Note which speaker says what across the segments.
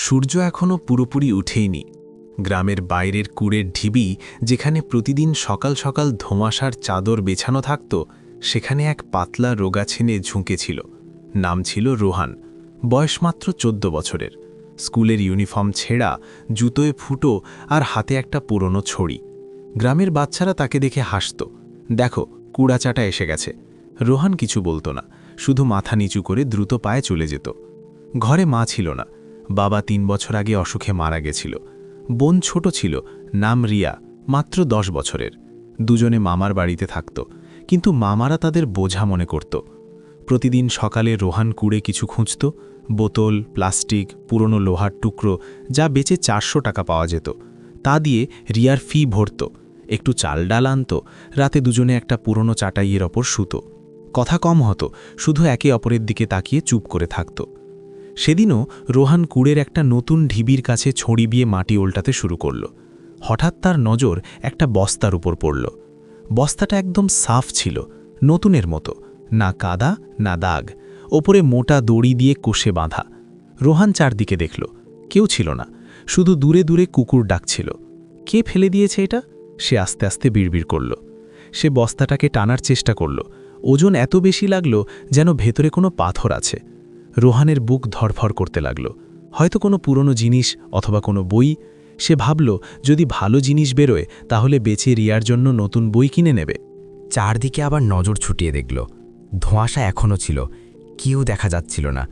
Speaker 1: সূর্য এখনও পুরোপুরি উঠেইনি। গ্রামের বাইরের কুড়ের ঢিবি, যেখানে প্রতিদিন সকাল সকাল ধোঁয়াশার চাদর বেছানো থাকত, সেখানে এক পাতলা রোগা ছেলে ঝুঁকেছিল। নাম ছিল রোহান। বয়স মাত্র 14 বছরের। স্কুলের ইউনিফর্ম ছেঁড়া, জুতোয় ফুটো আর হাতে একটা পুরনো ছড়ি। গ্রামের বাচ্চারা তাকে দেখে হাসত। দেখো, কুড়াচাটা এসে গেছে। রোহান কিছু বলতো না, শুধু মাথা নিচু করে দ্রুত পায়ে চলে যেত। ঘরে মা ছিল না। বাবা 3 বছর আগে অসুখে মারা গেছিল। বোন ছোট ছিল, নাম রিয়া, মাত্র 10 বছরের। দুজনে মামার বাড়িতে থাকত, কিন্তু মামারা তাদের বোঝা মনে করত। প্রতিদিন সকালে রোহান কুড়ে কিছু খুঁজত, বোতল, প্লাস্টিক, পুরনো লোহার টুকরো, যা বেচে 400 টাকা পাওয়া যেত। তা দিয়ে রিয়ার ফি ভরত, একটু চাল ডাল আনত। রাতে দুজনে একটা পুরনো চাটাইয়ের ওপর শুত। কথা কম হতো, শুধু একে অপরের দিকে তাকিয়ে চুপ করে থাকত। সেদিনও রোহান কুড়ের একটা নতুন ঢিবির কাছে ছড়ি দিয়ে মাটি ওল্টাতে শুরু করল। হঠাৎ তার নজর একটা বস্তার উপর পড়ল। বস্তাটা একদম সাফ ছিল, নতুনের মতো, না কাদা না দাগ। ওপরে মোটা দড়ি দিয়ে কষে বাঁধা। রোহান চারদিকে দেখল, কেউ ছিল না, শুধু দূরে দূরে কুকুর ডাকছিল। কে ফেলে দিয়েছে এটা? সে আস্তে আস্তে বিড়বিড় করল। সে বস্তাটাকে টানার চেষ্টা করল। ওজন এত বেশি লাগল যেন ভেতরে কোনো পাথর আছে। রোহানের বুক ধড়ফড় করতে লাগল। হয়তো কোনো পুরনো জিনিস অথবা কোনো বই। সে ভাবল, যদি ভালো জিনিস বেরোয় তাহলে বেচে রিয়ার জন্য নতুন বই কিনে নেবে।
Speaker 2: চারদিকে আবার নজর ছুটিয়ে দেখল। ধোঁয়াশা এখনও ছিল, কেউ দেখা যাচ্ছিল না।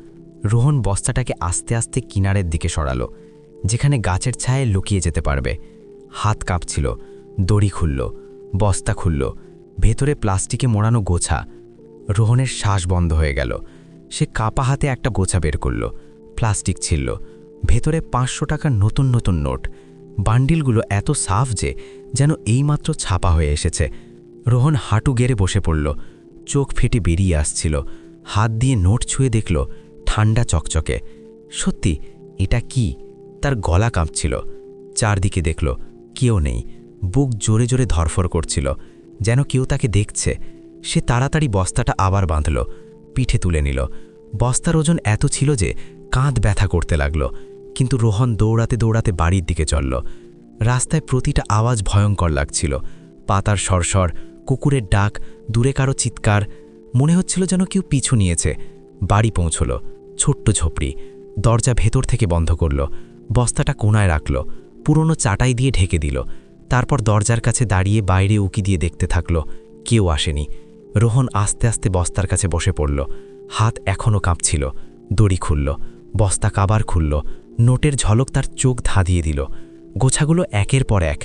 Speaker 2: রোহন বস্তাটাকে আস্তে আস্তে কিনারের দিকে সরালো, যেখানে গাছের ছায়ায় লুকিয়ে যেতে পারবে। হাত কাঁপছিল। দড়ি খুলল, বস্তা খুলল, ভেতরে প্লাস্টিকে মোড়ানো গোছা। রোহনের শ্বাস বন্ধ হয়ে গেল। সে কাপা হাতে একটা গোছা বের করল। প্লাস্টিক ছিল, ভেতরে 500 টাকার নতুন নতুন নোট। বান্ডিলগুলো এত সাফ যে যেন এইমাত্র ছাপা হয়ে এসেছে। রোহন হাঁটু গেড়ে বসে পড়ল। চোখ ফেটে বেরিয়ে আসছিল। হাত দিয়ে নোট ছুঁয়ে দেখল, ঠান্ডা চকচকে। সত্যি, এটা কি? তার গলা কাঁপছিল। চারদিকে দেখল, কেউ নেই। বুক জোরে জোরে ধরফর করছিল, যেন কেউ তাকে দেখছে। সে তাড়াতাড়ি বস্তাটা আবার বাঁধল, পিঠে তুলে নিল। বস্তার ওজন এত ছিল যে কাঁধ ব্যথা করতে লাগল। কিন্তু রোহন দৌড়াতে দৌড়াতে বাড়ির দিকে চলল। রাস্তায় প্রতিটা আওয়াজ ভয়ঙ্কর লাগছিল। পাতার সরসর, কুকুরের ডাক, দূরে কারো চিৎকার। মনে হচ্ছিল যেন কেউ পিছু নিয়েছে। বাড়ি পৌঁছল। ছোট্ট ঝোপড়ি। দরজা ভেতর থেকে বন্ধ করল। বস্তাটা কোণায় রাখল, পুরনো চাটাই দিয়ে ঢেকে দিল। তারপর দরজার কাছে দাঁড়িয়ে বাইরে উকি দিয়ে দেখতে থাকল। কেউ আসেনি। রোহন আস্তে আস্তে বস্তার কাছে বসে পড়ল। হাত এখনও কাঁপছিল। দড়ি খুলল, বস্তা কাবার খুলল। নোটের ঝলক তার চোখ ধাঁধিয়ে দিল। গোছাগুলো একের পর এক।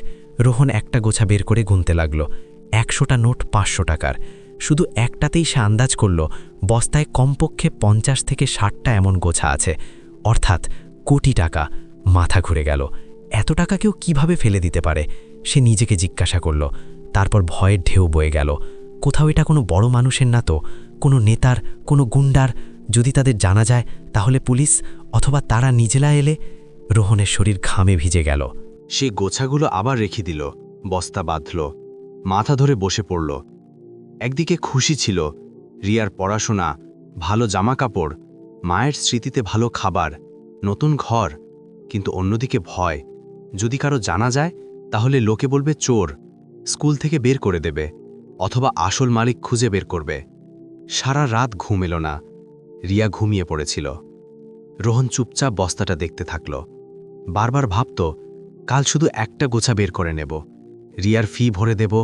Speaker 2: রোহন একটা গোছা বের করে গুনতে লাগল। 100টা নোট 500 টাকার। শুধু একটাতেই সে আন্দাজ করল, বস্তায় কমপক্ষে 50 থেকে 60টা এমন গোছা আছে, অর্থাৎ কোটি টাকা। মাথা ঘুরে গেল। এত টাকা কেউ কীভাবে ফেলে দিতে পারে? সে নিজেকে জিজ্ঞাসা করল। তারপর ভয়ের ঢেউ বয়ে গেল। কোথাও এটা কোনো বড় মানুষের না তো, কোনো নেতার, কোনো গুন্ডার? যদি তাদের জানা যায় তাহলে পুলিশ, অথবা তারা নিজেরা এলে? রোহনের শরীর ঘামে ভিজে গেল।
Speaker 1: সে গোছাগুলো আবার রেখে দিল, বস্তা বাঁধল, মাথা ধরে বসে পড়ল। একদিকে খুশি ছিল, রিয়ার পড়াশোনা, ভালো জামা কাপড়, মায়ের স্মৃতিতে ভালো খাবার, নতুন ঘর। কিন্তু অন্যদিকে ভয়, যদি কারো জানা যায় তাহলে লোকে বলবে চোর, স্কুল থেকে বের করে দেবে, অথবা আসল মালিক খুঁজে বের করবে। সারা রাত ঘুম এলো না। রিয়া ঘুমিয়ে পড়েছিল। রোহন চুপচাপ বস্তাটা দেখতে থাকল। বারবার ভাবত, কাল শুধু একটা গোছা বের করে নেব, রিয়ার ফি ভরে দেব,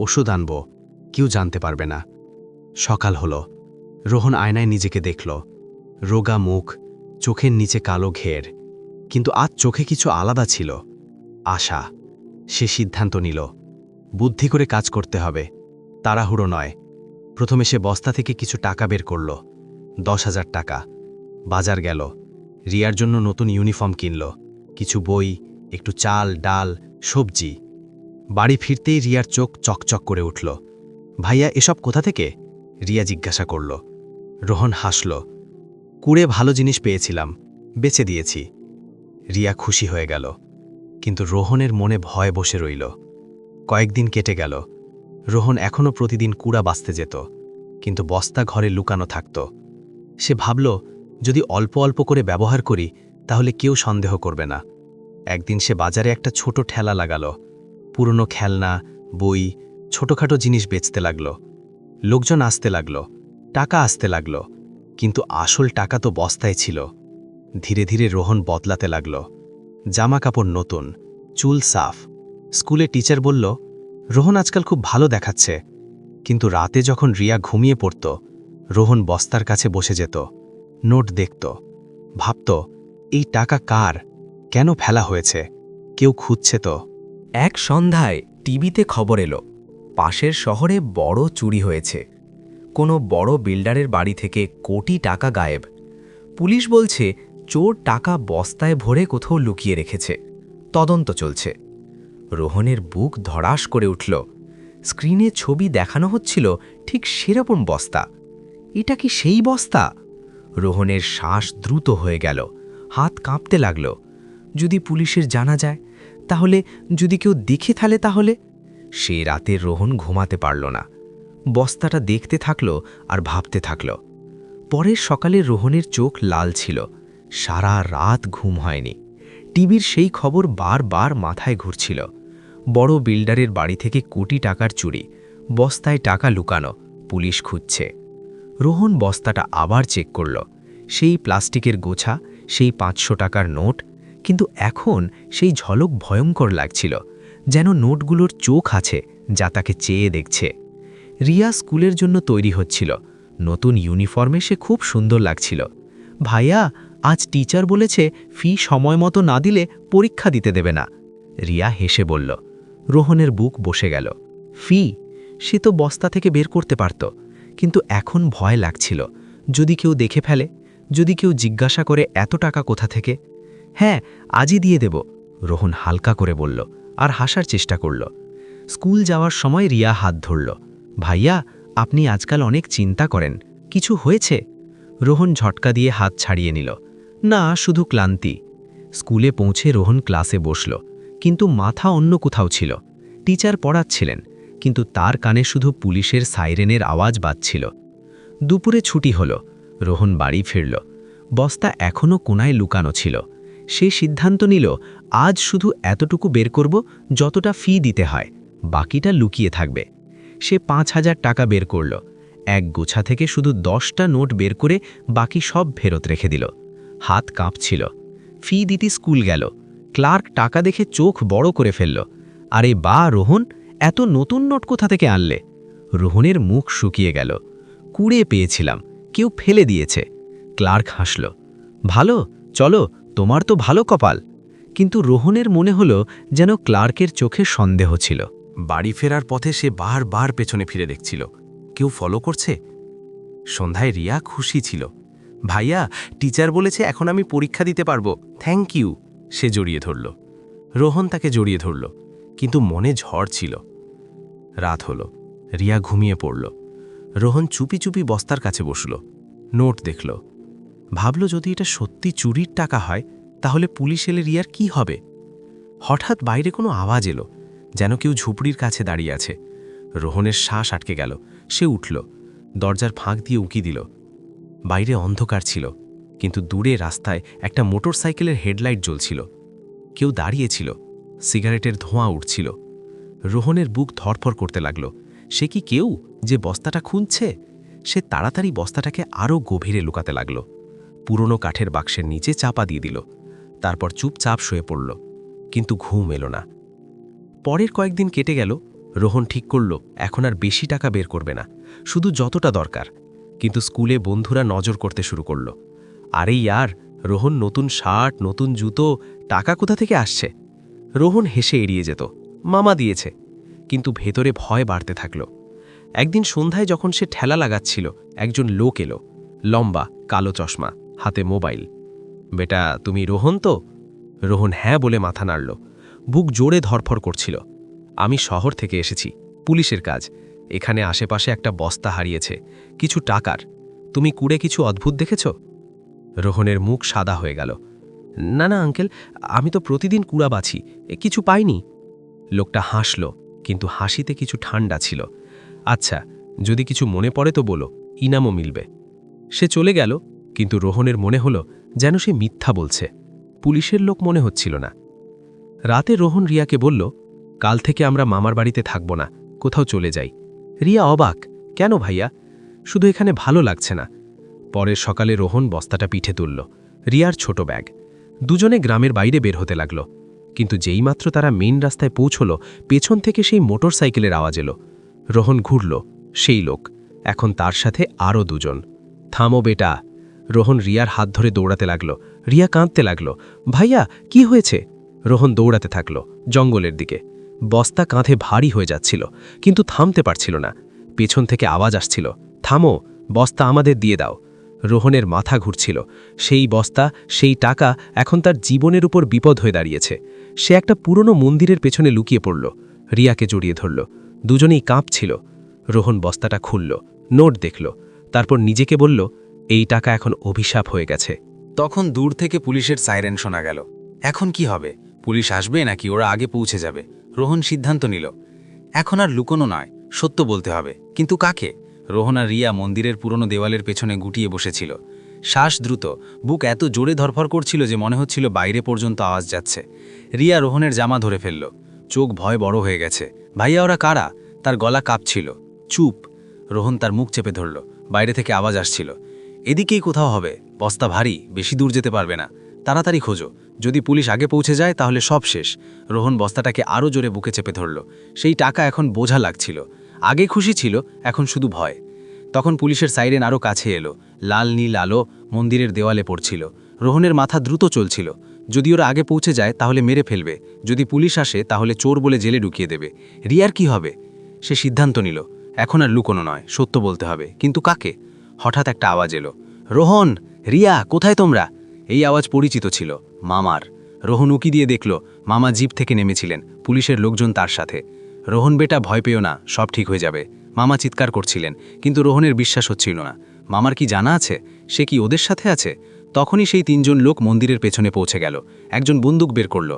Speaker 1: ওষুধ আনব, কেউ জানতে পারবে না। সকাল হলো। রোহন আয়নায় নিজেকে দেখল। রোগা মুখ, চোখের নিচে কালো ঘের। কিন্তু আজ চোখে কিছু আলাদা ছিল, আশা। সে সিদ্ধান্ত নিল, বুদ্ধি করে কাজ করতে হবে, তাড়াহুড়ো নয়। প্রথমে সে বস্তা থেকে কিছু টাকা বের করল, 10,000 টাকা। বাজার গেল, রিয়ার জন্য নতুন ইউনিফর্ম কিনল, কিছু বই, একটু চাল ডাল, সবজি। বাড়ি ফিরতেই রিয়ার চোখ চকচক করে উঠল। ভাইয়া, এসব কোথা থেকে? রিয়া জিজ্ঞাসা করল। রোহন হাসল। কুড়ে ভালো জিনিস পেয়েছিলাম, বেচে দিয়েছি। রিয়া খুশি হয়ে গেল, কিন্তু রোহনের মনে ভয় বসে রইল। কয়েকদিন কেটে গেল। রোহন এখনও প্রতিদিন কুড়া বাঁচতে যেত, কিন্তু বস্তা ঘরে লুকানো থাকত। সে ভাবল, যদি অল্প অল্প করে ব্যবহার করি তাহলে কেউ সন্দেহ করবে না। একদিন সে বাজারে একটা ছোট ঠেলা লাগালো। পুরনো খেলনা, বই, ছোটখাটো জিনিস বেচতে লাগলো। লোকজন আসতে লাগলো, টাকা আসতে লাগলো, কিন্তু আসল টাকা তো বস্তায় ছিল। ধীরে ধীরে রোহন বদলাতে লাগলো। জামা কাপড় নতুন, চুল সাফ। স্কুলে টিচার বলল, রোহন আজকাল খুব ভালো দেখাচ্ছে। কিন্তু রাতে যখন রিয়া ঘুমিয়ে পড়ত, রোহন বস্তার কাছে বসে যেত, নোট দেখত, ভাবত, এই টাকা কার, কেন ফেলা হয়েছে, কেউ খুঁজছে তো।
Speaker 2: এক সন্ধ্যায় টিভিতে খবর এলো, পাশের শহরে বড় চুরি হয়েছে। কোনো বড় বিল্ডারের বাড়ি থেকে কোটি টাকা গায়েব। পুলিশ বলছে চোর টাকা বস্তায় ভরে কোথাও লুকিয়ে রেখেছে। তদন্ত চলছে। রোহনের বুক ধড়াস করে উঠল। স্ক্রিনে ছবি দেখানো হচ্ছিল ঠিক সেরকম বস্তা। এটা কি সেই বস্তা? রোহনের শ্বাস দ্রুত হয়ে গেল, হাত কাঁপতে লাগল। যদি পুলিশের জানা যায়, তাহলে যদি কেউ দেখে ফেলে, তাহলে? সে রাতে রোহন ঘুমাতে পারল না। বস্তাটা দেখতে থাকল আর ভাবতে থাকল। পরের সকালে রোহনের চোখ লাল ছিল, সারা রাত ঘুম হয়নি। টিভির সেই খবর বারবার মাথায় ঘুরছিল। বড় বিল্ডারের বাড়ি থেকে কোটি টাকার চুরি, বস্তায় টাকা লুকানো, পুলিশ খুঁজছে। রোহন বস্তাটা আবার চেক করল। সেই প্লাস্টিকের গোছা, সেই 500 টাকার নোট, কিন্তু এখন সেই ঝলক ভয়ঙ্কর লাগছিল, যেন নোটগুলোর চোখ আছে যা তাকে চেয়ে দেখছে। রিয়া স্কুলের জন্য তৈরি হচ্ছিল। নতুন ইউনিফর্মে সে খুব সুন্দর লাগছিল। ভাইয়া, আজ টিচার বলেছে ফি সময় মতো না দিলে পরীক্ষা দিতে দেবে না। রিয়া হেসে বলল। রোহনের বুক বসে গেল। ফি? সে তো বস্তা থেকে বের করতে পারত, কিন্তু এখন ভয় লাগছিল। যদি কেউ দেখে ফেলে, যদি কেউ জিজ্ঞাসা করে এত টাকা কোথা থেকে? হ্যাঁ, আজই দিয়ে দেব, রোহন হালকা করে বলল, আর হাসার চেষ্টা করল। স্কুল যাওয়ার সময় রিয়া হাত ধরল। ভাইয়া, আপনি আজকাল অনেক চিন্তা করেন, কিছু হয়েছে? রোহন ঝটকা দিয়ে হাত ছাড়িয়ে নিল। না, শুধু ক্লান্তি। স্কুলে পৌঁছে রোহন ক্লাসে বসল, কিন্তু মাথা অন্য কোথাও ছিল। টিচার পড়াচ্ছিলেন, কিন্তু তার কানে শুধু পুলিশের সাইরেনের আওয়াজ বাজছিল। দুপুরে ছুটি হলো। রোহন বাড়ি ফিরল। বস্তা এখনও কোনায় লুকানো ছিল। সে সিদ্ধান্ত নিল, আজ শুধু এতটুকু বের করব যতটা ফি দিতে হয়, বাকিটা লুকিয়ে থাকবে। সে 5,000 টাকা বের করল। এক গোছা থেকে শুধু 10টা নোট বের করে বাকি সব ফেরত রেখে দিল। হাত কাঁপছিল। ফি দিতে স্কুল গেল। ক্লার্ক টাকা দেখে চোখ বড় করে ফেলল। আরে বা রোহন, এত নতুন নোট কোথা থেকে আনলে? রোহনের মুখ শুকিয়ে গেল। কুড়ে পেয়েছিলাম, কেউ ফেলে দিয়েছে। ক্লার্ক হাসল। ভালো, চলো, তোমার তো ভালো কপাল। কিন্তু রোহনের মনে হলো যেন ক্লার্কের চোখে সন্দেহ ছিল।
Speaker 1: বাড়ি ফেরার পথে সে বারবার পেছনে ফিরে দেখছিল, কেউ ফলো করছে। সন্ধ্যায় রিয়া খুশি ছিল। ভাইয়া, টিচার বলেছে এখন আমি পরীক্ষা দিতে পারবো, থ্যাংক ইউ। সে জড়িয়ে ধরল। রোহন তাকে জড়িয়ে ধরল, কিন্তু মনে ঝড় ছিল। রাত হলো, রিয়া ঘুমিয়ে পড়ল। রোহন চুপি চুপি বস্তার কাছে বসল, নোট দেখল। ভাবল, যদি এটা সত্যি চুরির টাকা হয়, তাহলে পুলিশ এলে রিয়ার কি হবে? হঠাৎ বাইরে কোনো আওয়াজ এলো, যেন কেউ ঝুপড়ির কাছে দাঁড়িয়ে আছে। রোহনের শ্বাস আটকে গেল। সে উঠল, দরজার ফাঁক দিয়ে উকি দিল। বাইরে অন্ধকার ছিল, কিন্তু দূরে রাস্তায় একটা মোটর সাইকেলের হেডলাইট জ্বলছিল। কেউ দাঁড়িয়েছিল, সিগারেটের ধোঁয়া উঠছিল। রোহনের বুক ধরফর করতে লাগল। সে কি কেউ যে বস্তাটা খুঁজছে? সে তাড়াতাড়ি বস্তাটাকে আরও গভীরে লুকাতে লাগল। পুরনো কাঠের বাক্সের নিচে চাপা দিয়ে দিল। তারপর চুপচাপ শুয়ে পড়ল, কিন্তু ঘুম এলো না। পরের কয়েকদিন কেটে গেল। রোহন ঠিক করল এখন আর বেশি টাকা বের করবে না, শুধু যতটা দরকার। কিন্তু স্কুলে বন্ধুরা নজর করতে শুরু করল। আরে ইয়ার, রোহন নতুন শার্ট, নতুন জুতো, টাকা কোথা থেকে আসছে? রোহন হেসে এড়িয়ে যেত, মামা দিয়েছে। কিন্তু ভেতরে ভয় বাড়তে থাকল। একদিন সন্ধ্যায় যখন সে ঠেলা লাগাচ্ছিল, একজন লোক এলো, লম্বা, কালো চশমা, হাতে মোবাইল। বেটা, তুমি রোহন তো? রোহন হ্যাঁ বলে মাথা নাড়ল। বুক জোরে ধরফর করছিল। আমি শহর থেকে এসেছি, পুলিশের কাজ। এখানে আশেপাশে একটা বস্তা হারিয়েছে, কিছু টাকার। তুমি কুড়ে কিছু অদ্ভুত দেখেছ? রোহনের মুখ সাদা হয়ে গেল। না না আঙ্কেল, আমি তো প্রতিদিন কুড়া বাছি, কিছু পাইনি। লোকটা হাসল, কিন্তু হাসিতে কিছু ঠান্ডা ছিল। আচ্ছা, যদি কিছু মনে পড়ে তো বলো, ইনামও মিলবে। সে চলে গেল, কিন্তু রোহনের মনে হলো যেন সে মিথ্যা বলছে।
Speaker 3: পুলিশের লোক মনে হচ্ছিল না। রাতে রোহন রিয়াকে বলল, কাল থেকে আমরা মামার বাড়িতে থাকব না, কোথাও চলে যাই। রিয়া অবাক, কেন ভাইয়া? শুধু এখানে ভালো লাগছে না। পরের সকালে রোহন বস্তাটা পিঠে তুলল, রিয়ার ছোট ব্যাগ। দুজনে গ্রামের বাইরে বের হতে লাগল। কিন্তু যেইমাত্র তারা মেইন রাস্তায় পৌঁছল, পেছন থেকে সেই মোটর সাইকেলের আওয়াজ এলো। রোহন ঘুরল, সেই লোক, এখন তার সাথে আরও দুজন। থামো বেটা। রোহন রিয়ার হাত ধরে দৌড়াতে লাগল। রিয়া কাঁদতে লাগল, ভাইয়া কি হয়েছে? রোহন দৌড়াতে থাকল জঙ্গলের দিকে। বস্তা কাঁধে ভারী হয়ে যাচ্ছিল, কিন্তু থামতে পারছিল না। পেছন থেকে আওয়াজ আসছিল, থামো, বস্তা আমাদের দিয়ে দাও। রোহনের মাথা ঘুরছিল। সেই বস্তা, সেই টাকা এখন তার জীবনের উপর বিপদ হয়ে দাঁড়িয়েছে। সে একটা পুরনো মন্দিরের পেছনে লুকিয়ে পড়ল, রিয়াকে জড়িয়ে ধরল। দুজনেই কাঁপছিল। রোহন বস্তাটা খুলল, নোট দেখল, তারপর নিজেকে বলল, এই টাকা এখন অভিশাপ হয়ে গেছে।
Speaker 1: তখন দূর থেকে পুলিশের সাইরেন শোনা গেল। এখন কি হবে? পুলিশ আসবে নাকি ওরা আগে পৌঁছে যাবে? রোহন সিদ্ধান্ত নিল, এখন আর লুকোনো নয়, সত্য বলতে হবে। কিন্তু কাকে? রোহন আর রিয়া মন্দিরের পুরনো দেওয়ালের পেছনে গুটিয়ে বসেছিল। শ্বাস দ্রুত, বুক এত জোরে ধরফর করছিল যে মনে হচ্ছিল বাইরে পর্যন্ত আওয়াজ যাচ্ছে। রিয়া রোহনের জামা ধরে ফেলল, চোখ ভয় বড় হয়ে গেছে। ভাইয়া ওরা কারা? তার গলা কাঁপছিল। চুপ। রোহন তার মুখ চেপে ধরল। বাইরে থেকে আওয়াজ আসছিল, এদিকেই কোথাও হবে, বস্তা ভারী, বেশি দূর যেতে পারবে না, তাড়াতাড়ি খোঁজো, যদি পুলিশ আগে পৌঁছে যায় তাহলে সব শেষ। রোহন বস্তাটাকে আরও জোরে বুকে চেপে ধরল। সেই টাকা এখন বোঝা লাগছিল। আগে খুশি ছিল, এখন শুধু ভয়। তখন পুলিশের সাইরেন আরও কাছে এলো। লাল নীল আলো মন্দিরের দেওয়ালে পড়ছিল। রোহনের মাথা দ্রুত চলছিল। যদি ওরা আগে পৌঁছে যায় তাহলে মেরে ফেলবে, যদি পুলিশ আসে তাহলে চোর বলে জেলে ঢুকিয়ে দেবে। রিয়ার কি হবে? সে সিদ্ধান্ত নিল, এখন আর লুকোনো নয়, সত্য বলতে হবে। কিন্তু কাকে? হঠাৎ একটা আওয়াজ এলো, রোহন, রিয়া, কোথায় তোমরা? এই আওয়াজ পরিচিত ছিল, মামার। রোহন উকি দিয়ে দেখল, মামা জিপ থেকে নেমেছিলেন, পুলিশের লোকজন তার সাথে। রোহন বেটা, ভয় পেও না, সব ঠিক হয়ে যাবে। মামা চিৎকার করছিলেন, কিন্তু রোহনের বিশ্বাস হচ্ছিল না। মামার কি জানা আছে? সে কি ওদের সাথে আছে? তখনই সেই তিনজন লোক মন্দিরের পেছনে পৌঁছে গেল। একজন বন্দুক বের করল,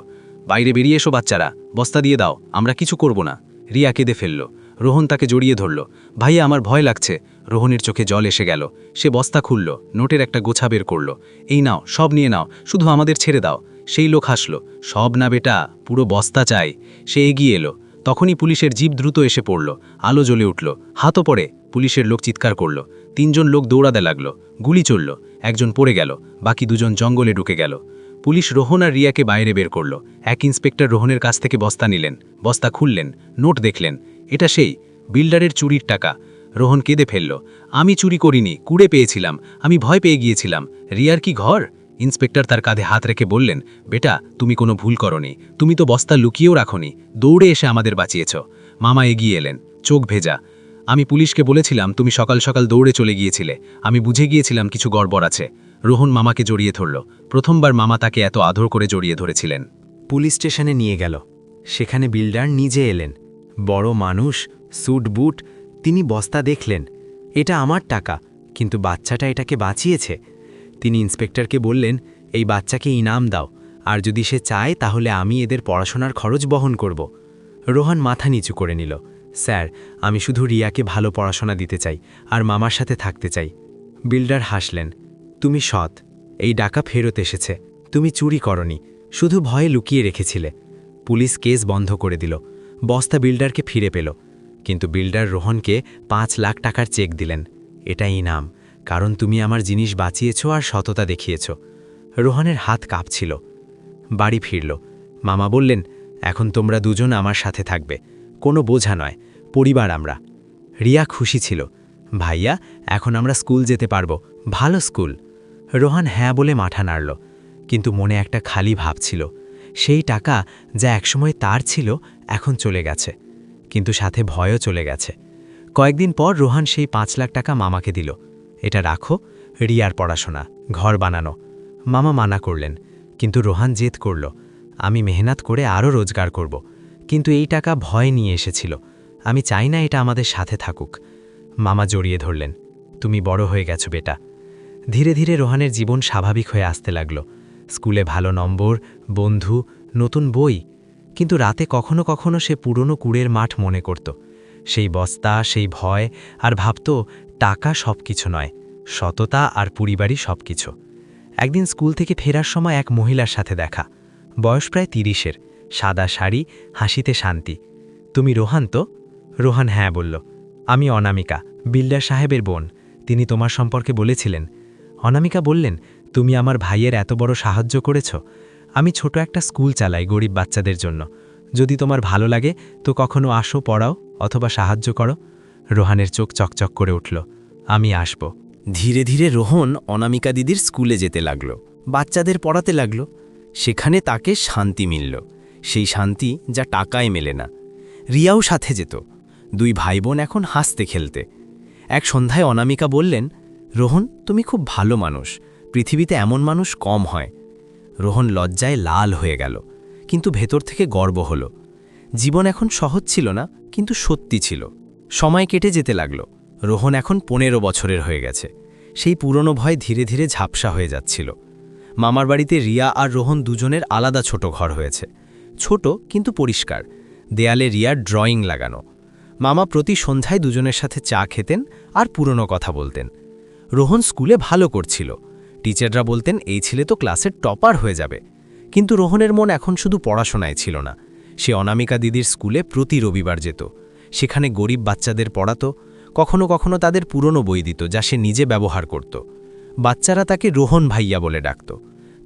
Speaker 1: বাইরে বেরিয়ে এসো বাচ্চারা, বস্তা দিয়ে দাও, আমরা কিছু করব না। রিয়া কেঁদে ফেলল। রোহন তাকে জড়িয়ে ধরল, ভাইয়া আমার ভয় লাগছে। রোহনের চোখে জল এসে গেল। সে বস্তা খুলল, নোটের একটা গোছা বের করল। এই নাও, সব নিয়ে নাও, শুধু আমাদের ছেড়ে দাও। সেই লোক হাসল, সব না বেটা, পুরো বস্তা চাই। সে এগিয়ে এলো। তখনই পুলিশের জিপ দ্রুত এসে পড়ল, আলো জ্বলে উঠল, হাতও পড়ে। পুলিশের লোক চিৎকার করল। তিনজন লোক দৌড়াতে লাগলো, গুলি চলল। একজন পড়ে গেল, বাকি দুজন জঙ্গলে ঢুকে গেল। পুলিশ রোহন আর রিয়াকে বাইরে বের করল। এক ইন্সপেক্টর রোহনের কাছ থেকে বস্তা নিলেন, বস্তা খুললেন, নোট দেখলেন। এটা সেই বিল্ডারের চুরির টাকা। রোহন কেঁদে ফেলল, আমি চুরি করিনি, কুড়ে পেয়েছিলাম, আমি ভয় পেয়ে গিয়েছিলাম। রিয়ার কি ঘর? ইন্সপেক্টর তার কাঁধে হাত রেখে বললেন, বেটা, তুমি কোনো ভুল করনি, তুমি তো বস্তা লুকিয়েও রাখনি, দৌড়ে এসে আমাদের বাঁচিয়েছ। মামা এগিয়ে এলেন, চোখ ভেজা। আমি পুলিশকে বলেছিলাম তুমি সকাল সকাল দৌড়ে চলে গিয়েছিলে, আমি বুঝে গিয়েছিলাম কিছু গড়বড় আছে। রোহন মামাকে জড়িয়ে ধরল। প্রথমবার মামা তাকে এত আদর করে জড়িয়ে ধরেছিলেন।
Speaker 2: পুলিশ স্টেশনে নিয়ে গেল। সেখানে বিল্ডার নিজে এলেন, বড় মানুষ, স্যুট বুট। তিনি বস্তা দেখলেন, এটা আমার টাকা, কিন্তু বাচ্চাটা এটাকে বাঁচিয়েছে। তিনি ইন্সপেক্টরকে বললেন, এই বাচ্চাকে ইনাম দাও, আর যদি সে চায় তাহলে আমি এদের পড়াশোনার খরচ বহন করব। রোহন মাথা নিচু করে নিল, স্যার, আমি শুধু রিয়াকে ভালো পড়াশোনা দিতে চাই আর মামার সাথে থাকতে চাই। বিল্ডার হাসলেন, তুমি সৎ, এই টাকা ফেরত এসেছে, তুমি চুরি করনি, শুধু ভয়ে লুকিয়ে রেখেছিলে। পুলিশ কেস বন্ধ করে দিল। বস্তা বিল্ডারকে ফিরে পেল, কিন্তু বিল্ডার রোহনকে 5 লাখ টাকার চেক দিলেন। এটা ইনাম, কারণ তুমি আমার জিনিস বাঁচিয়েছ আর সততা দেখিয়েছ। রোহনের হাত কাঁপছিল। বাড়ি ফিরল। মামা বললেন, এখন তোমরা দুজন আমার সাথে থাকবে, কোনো বোঝা নয়, পরিবার আমরা। রিয়া খুশি ছিল, ভাইয়া, এখন আমরা স্কুল যেতে পারবো, ভালো স্কুল। রোহন হ্যাঁ বলে মাথা নাড়ল, কিন্তু মনে একটা খালি ভাব ছিল। সেই টাকা যা একসময় তার ছিল এখন চলে গেছে, কিন্তু সাথে ভয়ও চলে গেছে। কয়েকদিন পর রোহন সেই 5 লাখ টাকা মামাকে দিল, এটা রাখো, রিয়ার পড়াশোনা, ঘর বানানো। মামা মানা করলেন, কিন্তু রোহন জেদ করল, আমি মেহনত করে আরও রোজগার করব। কিন্তু এই টাকা ভয় নিয়ে এসেছিল, আমি চাই না এটা আমাদের সাথে থাকুক। মামা জড়িয়ে ধরলেন, তুমি বড় হয়ে গেছো বেটা। ধীরে ধীরে রোহনের জীবন স্বাভাবিক হয়ে আসতে লাগল। স্কুলে ভালো নম্বর, বন্ধু, নতুন বই। কিন্তু রাতে কখনো কখনো সে পুরনো কুড়ের মাঠ মনে করত, সেই বস্তা, সেই ভয়, আর ভাবত টাকা সব কিছু নয়, সততা আর পরিবারই সব কিছু। একদিন স্কুল থেকে ফেরার সময় এক মহিলার সাথে দেখা, বয়স প্রায় 30-এর, সাদা শাড়ি, হাসিতে শান্তি। তুমি রোহান তো? রোহান হ্যাঁ বলল। আমি অনামিকা, বিল্ডার সাহেবের বোন। তিনি তোমার সম্পর্কে বলেছিলেন। অনামিকা বললেন, তুমি আমার ভাইয়ের এত বড় সাহায্য করেছ। আমি ছোট একটা স্কুল চালাই গরিব বাচ্চাদের জন্য। যদি তোমার ভালো লাগে তো কখনো আসো, পড়াও অথবা সাহায্য করো। রোহানের চোখ চকচক করে উঠল। আমি আসব। ধীরে ধীরে রোহন অনামিকা দিদির স্কুলে যেতে লাগল, বাচ্চাদের পড়াতে লাগল। সেখানে তাকে শান্তি মিলল, সেই শান্তি যা টাকায় মেলে না। রিয়াও সাথে যেত। দুই ভাই বোন এখন হাসতে খেলতে। এক সন্ধ্যায় অনামিকা বললেন, রোহন, তুমি খুব ভালো মানুষ, পৃথিবীতে এমন মানুষ কম হয়। রোহন লজ্জায় লাল হয়ে গেল, কিন্তু ভেতর থেকে গর্ব হলো। জীবন এখন সহজ ছিল না, কিন্তু সত্যি ছিল। সময় কেটে যেতে লাগল। রোহন এখন 15 বছরের হয়ে গেছে। সেই পুরনো ভয় ধীরে ধীরে ঝাপসা হয়ে যাচ্ছিল। মামার বাড়িতে রিয়া আর রোহন দুজনের আলাদা ছোট ঘর হয়েছে। ছোট কিন্তু পরিষ্কার, দেয়ালে রিয়ার ড্রয়িং লাগানো। মামা প্রতি সন্ধ্যায় দুজনের সাথে চা খেতেন আর পুরনো কথা বলতেন। রোহন স্কুলে ভালো করছিল, টিচাররা বলতেন এই ছেলে তো ক্লাসের টপার হয়ে যাবে। কিন্তু রোহনের মন এখন শুধু পড়াশোনায় ছিল না। সে অনামিকা দিদির স্কুলে প্রতি রবিবার যেত। সেখানে গরিব বাচ্চাদের পড়াতো, কখনো কখনো তাদের পুরনো বই দিত যা সে নিজে ব্যবহার করত। বাচ্চারা তাকে রোহন ভাইয়া বলে ডাকত।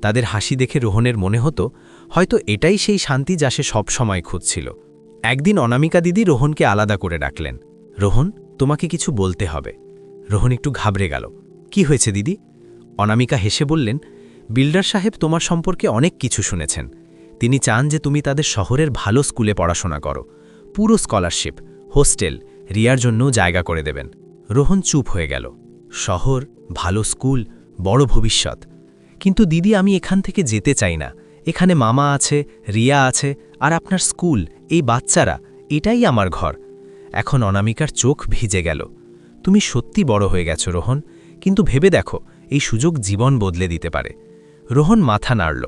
Speaker 2: তাদের হাসি দেখে রোহনের মনে হতো হয়তো এটাই সেই শান্তি যা সে সবসময় খুঁজছিল। একদিন অনামিকা দিদি রোহনকে আলাদা করে ডাকলেন। রোহন, তোমাকে কিছু বলতে হবে। রোহন একটু ঘাবড়ে গেল। কি হয়েছে দিদি? অনামিকা হেসে বললেন, বিল্ডার সাহেব তোমার সম্পর্কে অনেক কিছু শুনেছেন। তিনি চান যে তুমি তাদের শহরের ভালো স্কুলে পড়াশোনা করো। পুরো স্কলারশিপ, হোস্টেল, রিয়ার জন্য জায়গা করে দেবেন। রোহন চুপ হয়ে গেল। শহর, ভালো স্কুল, বড় ভবিষ্যৎ। কিন্তু দিদি, আমি এখান থেকে যেতে চাই না। এখানে মামা আছে, রিয়া আছে, আর আপনার স্কুল, এই বাচ্চারা, এটাই আমার ঘর। এখন অনামিকার চোখ ভিজে গেল। তুমি সত্যি বড় হয়ে গেছো রোহন, কিন্তু ভেবে দেখো, এই সুযোগ জীবন বদলে দিতে পারে। রোহন মাথা নাড়ল।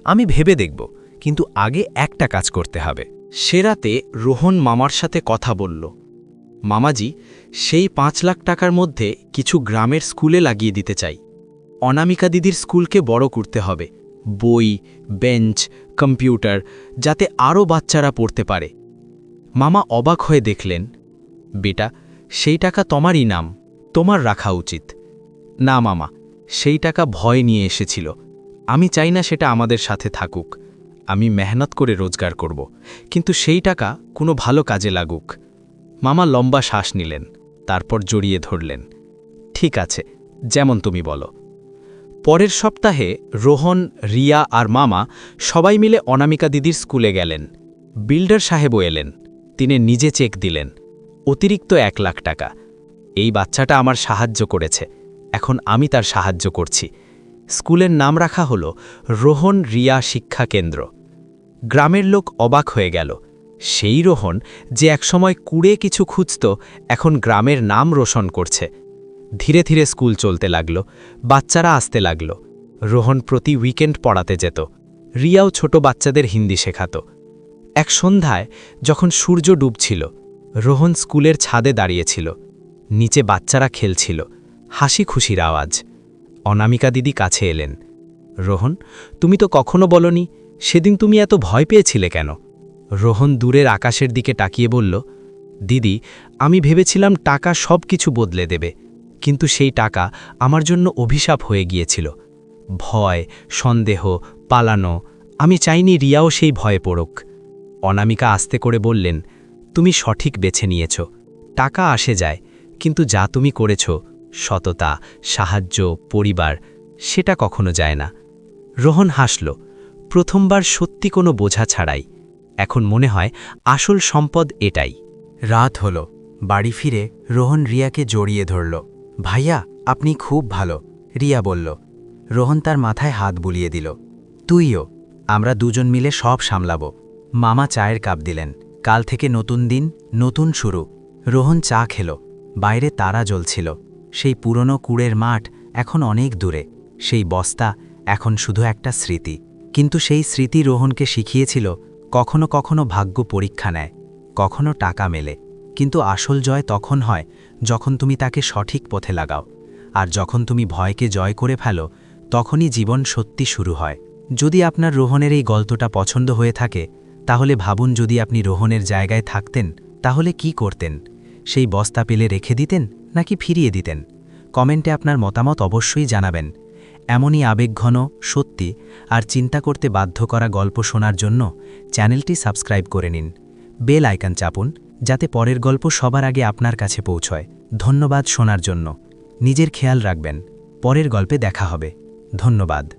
Speaker 2: আমি ভেবে দেখব, কিন্তু আগে একটা কাজ করতে হবে।
Speaker 4: সে রাতে রোহন মামার সাথে কথা বলল। মামাজি, সেই 5 লাখ টাকার মধ্যে কিছু গ্রামের স্কুলে লাগিয়ে দিতে চাই। অনামিকা দিদির স্কুলকে বড় করতে হবে, বই, বেঞ্চ, কম্পিউটার, যাতে আরও বাচ্চারা পড়তে পারে। মামা অবাক হয়ে দেখলেন। বেটা, সেই টাকা তোমারই নাম, তোমার রাখা উচিত। না মামা, সেই টাকা ভয় নিয়ে এসেছিল। আমি চাই না সেটা আমাদের সাথে থাকুক। আমি মেহনত করে রোজগার করব, কিন্তু সেই টাকা কোনো ভালো কাজে লাগুক। মামা লম্বা শ্বাস নিলেন, তারপর জড়িয়ে ধরলেন। ঠিক আছে, যেমন তুমি বলো। পরের সপ্তাহে রোহন, রিয়া আর মামা সবাই মিলে অনামিকা দিদির স্কুলে গেলেন। বিল্ডার সাহেবও এলেন। তিনি নিজে চেক দিলেন, অতিরিক্ত 1 লাখ টাকা। এই বাচ্চাটা আমার সাহায্য করেছে, এখন আমি তার সাহায্য করছি। স্কুলের নাম রাখা হল রোহন রিয়া শিক্ষা কেন্দ্র। গ্রামের লোক অবাক হয়ে গেল। সেই রোহন যে একসময় কুড়ে কিছু খুঁজত, এখন গ্রামের নাম রোশন করছে। ধীরে ধীরে স্কুল চলতে লাগল, বাচ্চারা আসতে লাগল। রোহন প্রতি উইকেন্ড পড়াতে যেত। রিয়াও ছোট বাচ্চাদের হিন্দি শেখাত। এক সন্ধ্যায় যখন সূর্য ডুবছিল, রোহন স্কুলের ছাদে দাঁড়িয়েছিল। নিচে বাচ্চারা খেলছিল, হাসি খুশির আওয়াজ। অনামিকা দিদি কাছে এলেন। রোহন, তুমি তো কখনো বলনি, সেদিন তুমি এত ভয় পেয়েছিলে কেন? রোহন দূরের আকাশের দিকে তাকিয়ে বলল, দিদি, আমি ভেবেছিলাম টাকা সব কিছু বদলে দেবে, কিন্তু সেই টাকা আমার জন্য অভিশাপ হয়ে গিয়েছিল। ভয়, সন্দেহ, পালানো। আমি চাইনি রিয়াও সেই ভয়ে পড়ুক। অনামিকা আস্তে করে বললেন, তুমি সঠিক বেছে নিয়েছ। টাকা আসে যায়, কিন্তু যা তুমি করেছ, সততা, সাহায্য, পরিবার, সেটা কখনো যায় না। রোহন হাসল, প্রথমবার সত্যি কোনো বোঝা ছাড়াই। এখন মনে হয় আসল সম্পদ এটাই।
Speaker 2: রাত হল। বাড়ি ফিরে রোহন রিয়াকে জড়িয়ে ধরল। ভাইয়া, আপনি খুব ভালো, রিয়া বলল। রোহন তার মাথায় হাত বুলিয়ে দিল। তুইও, আমরা দুজন মিলে সব সামলাব। মামা চায়ের কাপ দিলেন। কাল থেকে নতুন দিন, নতুন শুরু। রোহন চা খেল। বাইরে তারা জ্বলছিল। সেই পুরনো কুড়ের মাঠ এখন অনেক দূরে। সেই বস্তা এখন শুধু একটা স্মৃতি। কিন্তু সেই স্মৃতি রোহনকে শিখিয়েছিল, কখনো কখনো ভাগ্য পরীক্ষা নেয়, কখনো টাকা মেলে, কিন্তু আসল জয় তখন হয় যখন তুমি তাকে সঠিক পথে লাগাও। আর যখন তুমি ভয়কে জয় করে ফেলো,
Speaker 5: তখনই জীবন সত্যি শুরু হয়। যদি আপনার রোহনের এই গল্পটা পছন্দ হয়ে থাকে, তাহলে ভাবুন যদি আপনি রোহনের জায়গায় থাকতেন তাহলে কি করতেন? সেই বস্তা পেলে রেখে দিতেন নাকি ফিরিয়ে দিতেন? কমেন্টে আপনার মতামত অবশ্যই জানাবেন। এমনই আবেগঘন, সত্যি আর চিন্তা করতে বাধ্য করা গল্প শোনার জন্য চ্যানেলটি সাবস্ক্রাইব করে নিন। বেল আইকন চাপুন যাতে পরের গল্প সবার আগে আপনার কাছে পৌঁছয়। ধন্যবাদ শোনার জন্য। নিজের খেয়াল রাখবেন। পরের গল্পে দেখা হবে। ধন্যবাদ।